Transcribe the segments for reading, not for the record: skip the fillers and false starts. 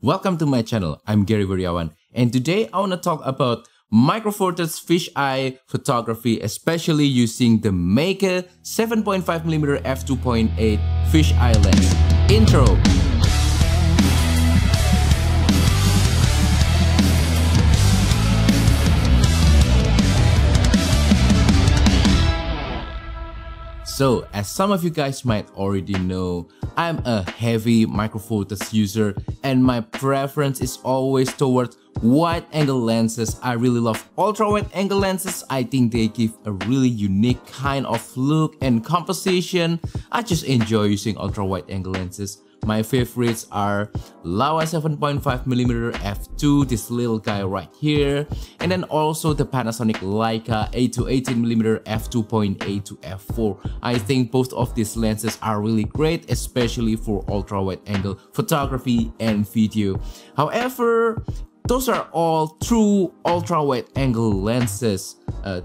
Welcome to my channel. I'm Gary Wiriawan, and today I want to talk about micro four thirds fisheye photography, especially using the Meike 7.5mm f2.8 fisheye lens. Intro. So, as some of you guys might already know, I'm a heavy micro four thirds user and my preference is always towards wide angle lenses. I really love ultra wide angle lenses. I think they give a really unique kind of look and composition. I just enjoy using ultra wide angle lenses. My favorites are Leica 7.5mm f2, this little guy right here, and then also the Panasonic Leica 8 to 18mm f2.8 to f4. I think both of these lenses are really great, especially for ultra wide angle photography and video. However, those are all true ultra wide angle lenses.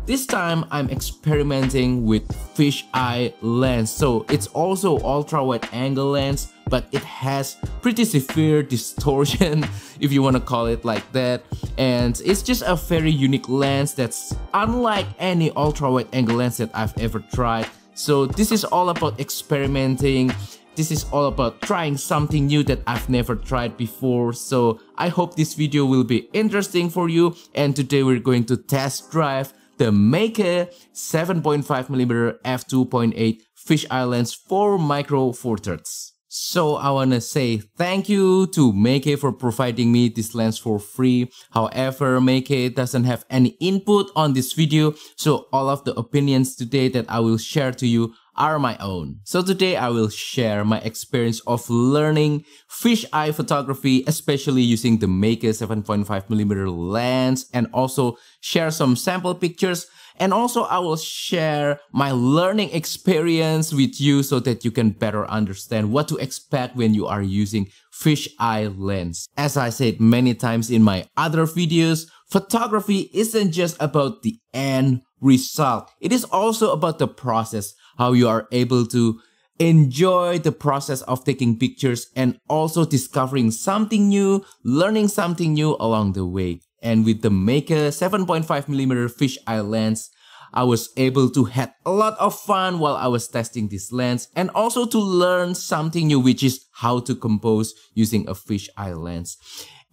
This time I'm experimenting with fisheye lens. So it's also ultra wide angle lens, but it has pretty severe distortion if you want to call it like that. And it's just a very unique lens that's unlike any ultra wide angle lens that I've ever tried. So this is all about experimenting. This is all about trying something new that I've never tried before. So I hope this video will be interesting for you. And today we're going to test drive the Meike 7.5mm f2.8 fisheye lens for micro four thirds. So I wanna say thank you to Meike for providing me this lens for free. However, Meike doesn't have any input on this video, so all of the opinions today that I will share to you are my own. So today I will share my experience of learning fisheye photography, especially using the Meike 7.5mm lens, and also share some sample pictures. And also I will share my learning experience with you so that you can better understand what to expect when you are using fisheye lens. As I said many times in my other videos, photography isn't just about the end result. It is also about the process, how you are able to enjoy the process of taking pictures and also discovering something new, learning something new along the way. And with the Meike 7.5mm fisheye lens, I was able to have a lot of fun while I was testing this lens, and also to learn something new, which is how to compose using a fisheye lens.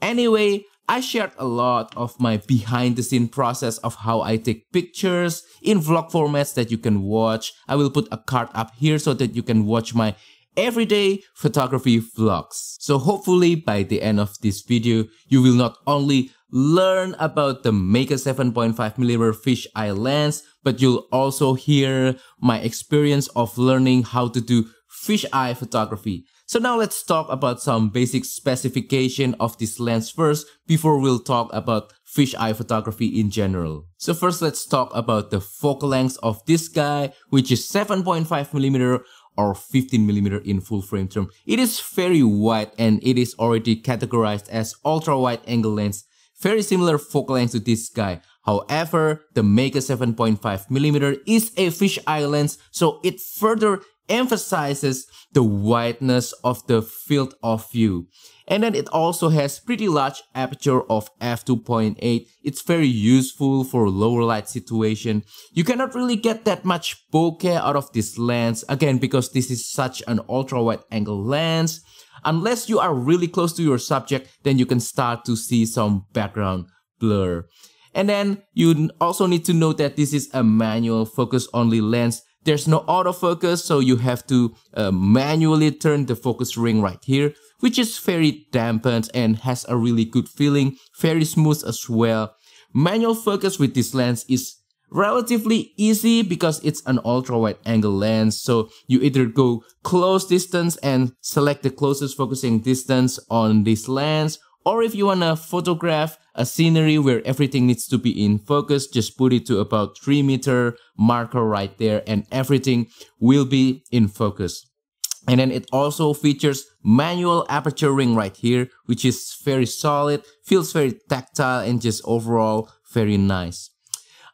Anyway, I shared a lot of my behind the scene process of how I take pictures in vlog formats that you can watch. I will put a card up here so that you can watch my everyday photography vlogs. So hopefully by the end of this video, you will not only learn about the Meike 7.5mm fisheye lens, but you'll also hear my experience of learning how to do fisheye photography. So now let's talk about some basic specification of this lens first before we'll talk about fisheye photography in general. So first let's talk about the focal length of this guy, which is 7.5mm or 15mm in full frame term. It is very wide and it is already categorized as ultra wide angle lens. Very similar focal length to this guy. However, the Meike 7.5mm is a fisheye lens, so it further emphasizes the wideness of the field of view. And then it also has pretty large aperture of f2.8. It's very useful for lower light situation. You cannot really get that much bokeh out of this lens, again because this is such an ultra wide angle lens. Unless you are really close to your subject, then you can start to see some background blur. And then you also need to know that this is a manual focus only lens. There's no autofocus, so you have to manually turn the focus ring right here, which is very dampened and has a really good feeling, very smooth as well. Manual focus with this lens is relatively easy because it's an ultra wide angle lens, so you either go close distance and select the closest focusing distance on this lens, or if you want to photograph a scenery where everything needs to be in focus, just put it to about 3-meter marker right there and everything will be in focus. And then it also features manual aperture ring right here, which is very solid, feels very tactile and just overall very nice.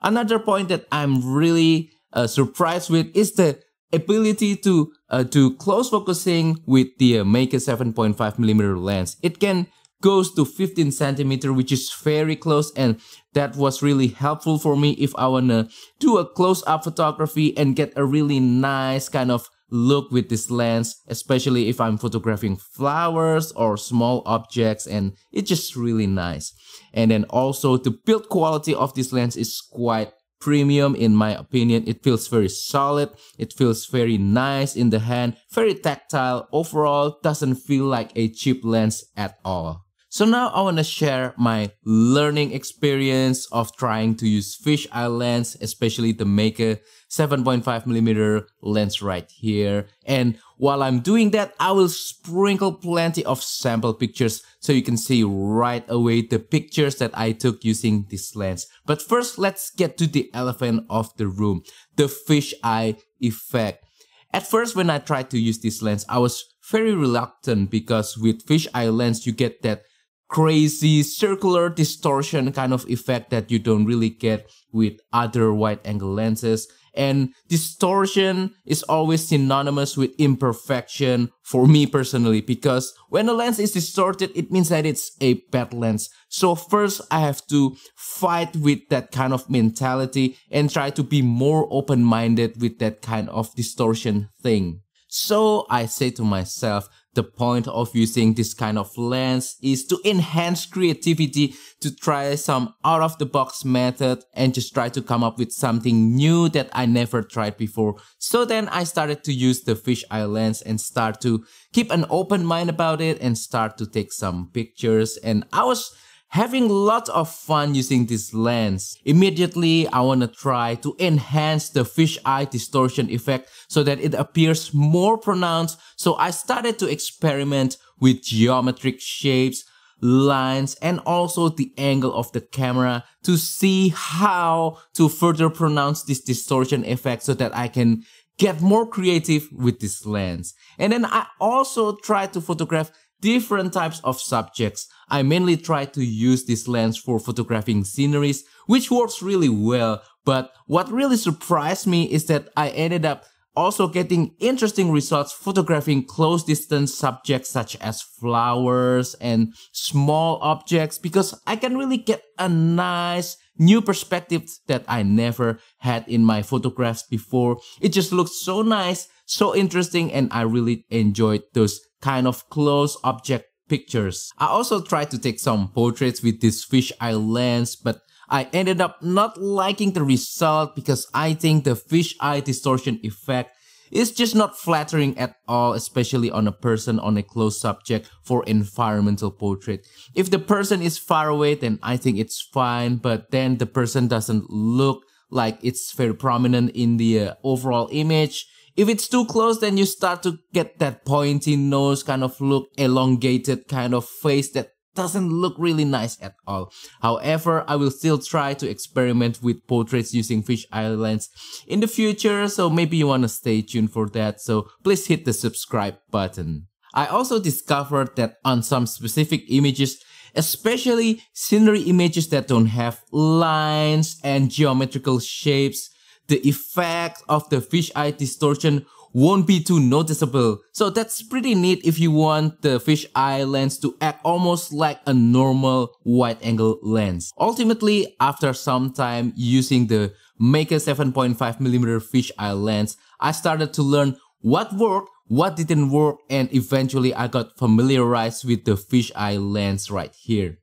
Another point that I'm really surprised with is the ability to do close focusing with the Meike 7.5mm lens. It can goes to 15 centimeter, which is very close, and that was really helpful for me if I wanna do a close-up photography and get a really nice kind of look with this lens, especially if I'm photographing flowers or small objects, and it's just really nice. And then also the build quality of this lens is quite premium in my opinion. It feels very solid, it feels very nice in the hand, very tactile. Overall, doesn't feel like a cheap lens at all. So now I want to share my learning experience of trying to use fisheye lens, especially the Meike 7.5mm lens right here. And while I'm doing that, I will sprinkle plenty of sample pictures so you can see right away the pictures that I took using this lens. But first, let's get to the elephant of the room, the fisheye effect. At first, when I tried to use this lens, I was very reluctant because with fisheye lens, you get that crazy circular distortion kind of effect that you don't really get with other wide angle lenses. And distortion is always synonymous with imperfection for me personally, because when a lens is distorted, it means that it's a bad lens. So first I have to fight with that kind of mentality and try to be more open-minded with that kind of distortion thing. So I say to myself, the point of using this kind of lens is to enhance creativity, to try some out-of-the-box method and just try to come up with something new that I never tried before. So then I started to use the fisheye lens and start to keep an open mind about it and start to take some pictures, and I was having lots of fun using this lens. Immediately, I want to try to enhance the fisheye distortion effect so that it appears more pronounced. So I started to experiment with geometric shapes, lines, and also the angle of the camera to see how to further pronounce this distortion effect so that I can get more creative with this lens. And then I also tried to photograph different types of subjects. I mainly try to use this lens for photographing sceneries, which works really well. But what really surprised me is that I ended up also getting interesting results photographing close distance subjects such as flowers and small objects, because I can really get a nice new perspective that I never had in my photographs before. It just looks so nice, so interesting, and I really enjoyed those kind of close object pictures. I also tried to take some portraits with this fisheye lens, but I ended up not liking the result because I think the fisheye distortion effect is just not flattering at all, especially on a person, on a close subject for environmental portrait. If the person is far away, then I think it's fine, but then the person doesn't look like it's very prominent in the overall image. If it's too close, then you start to get that pointy nose kind of look, elongated kind of face that doesn't look really nice at all. However, I will still try to experiment with portraits using fisheye lens in the future, so maybe you want to stay tuned for that, so please hit the subscribe button. I also discovered that on some specific images, especially scenery images that don't have lines and geometrical shapes, the effect of the fisheye distortion won't be too noticeable. So that's pretty neat if you want the fisheye lens to act almost like a normal wide-angle lens. Ultimately, after some time using the Meike 7.5mm fisheye lens, I started to learn what worked, what didn't work, and eventually I got familiarized with the fisheye lens right here.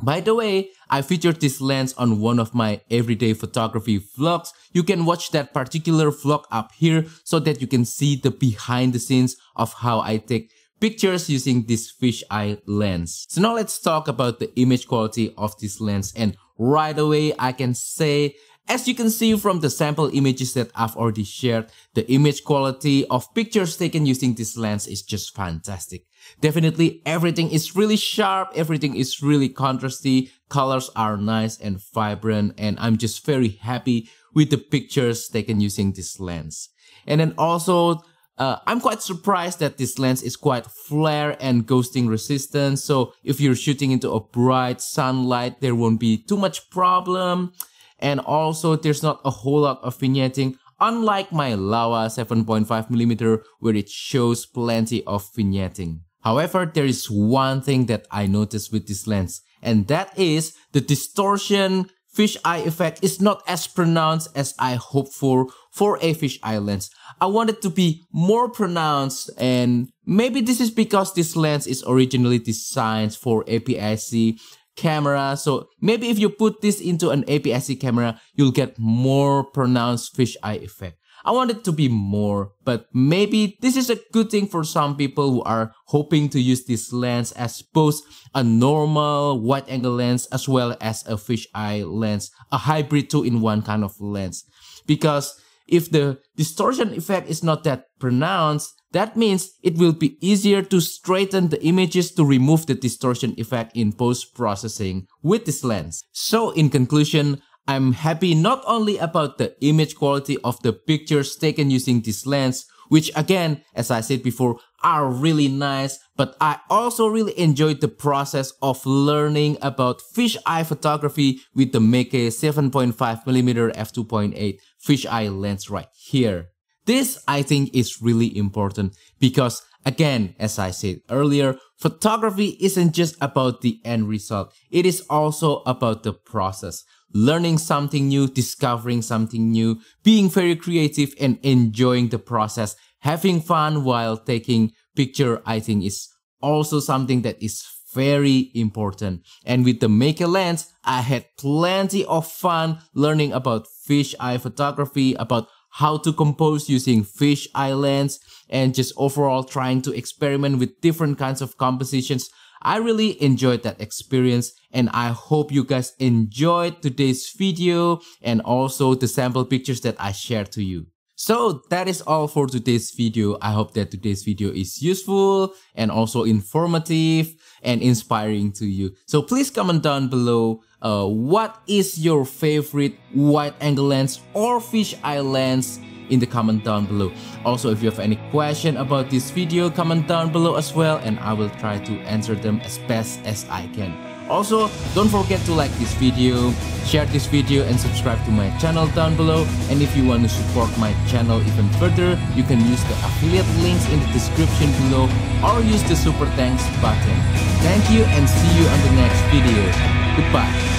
By the way, I featured this lens on one of my everyday photography vlogs. You can watch that particular vlog up here so that you can see the behind the scenes of how I take pictures using this fisheye lens. So now let's talk about the image quality of this lens, and right away I can say, as you can see from the sample images that I've already shared, the image quality of pictures taken using this lens is just fantastic. Definitely everything is really sharp, everything is really contrasty, colors are nice and vibrant, and I'm just very happy with the pictures taken using this lens. And then also, I'm quite surprised that this lens is quite flare and ghosting resistant, so if you're shooting into a bright sunlight, there won't be too much problem. And also, there's not a whole lot of vignetting, unlike my Leica 7.5mm where it shows plenty of vignetting. However, there is one thing that I noticed with this lens, and that is the distortion fisheye effect is not as pronounced as I hoped for a fisheye lens. I want it to be more pronounced, and maybe this is because this lens is originally designed for APS-C camera. So maybe if you put this into an APS-C camera, you'll get more pronounced fisheye effect. I want it to be more, but maybe this is a good thing for some people who are hoping to use this lens as both a normal wide-angle lens as well as a fisheye lens, a hybrid 2-in-1 kind of lens. Because if the distortion effect is not that pronounced, that means it will be easier to straighten the images to remove the distortion effect in post-processing with this lens. So in conclusion, I'm happy not only about the image quality of the pictures taken using this lens, which again, as I said before, are really nice, but I also really enjoyed the process of learning about fisheye photography with the Meike 7.5mm f2.8 fisheye lens right here. This, I think, is really important because, again, as I said earlier, photography isn't just about the end result. It is also about the process. Learning something new, discovering something new, being very creative and enjoying the process, having fun while taking picture, I think is also something that is very important. And with the Meike lens, I had plenty of fun learning about fisheye photography, about how to compose using fisheye lens, and just overall trying to experiment with different kinds of compositions. I really enjoyed that experience, and I hope you guys enjoyed today's video and also the sample pictures that I shared to you. So that is all for today's video. I hope that today's video is useful and also informative and inspiring to you. So please comment down below what is your favorite wide-angle lens or fisheye lens in the comment down below. Also, if you have any question about this video, comment down below as well, and I will try to answer them as best as I can. Also, don't forget to like this video, share this video, and subscribe to my channel down below. And if you want to support my channel even further, you can use the affiliate links in the description below or use the super thanks button. Thank you and see you on the next video. Goodbye.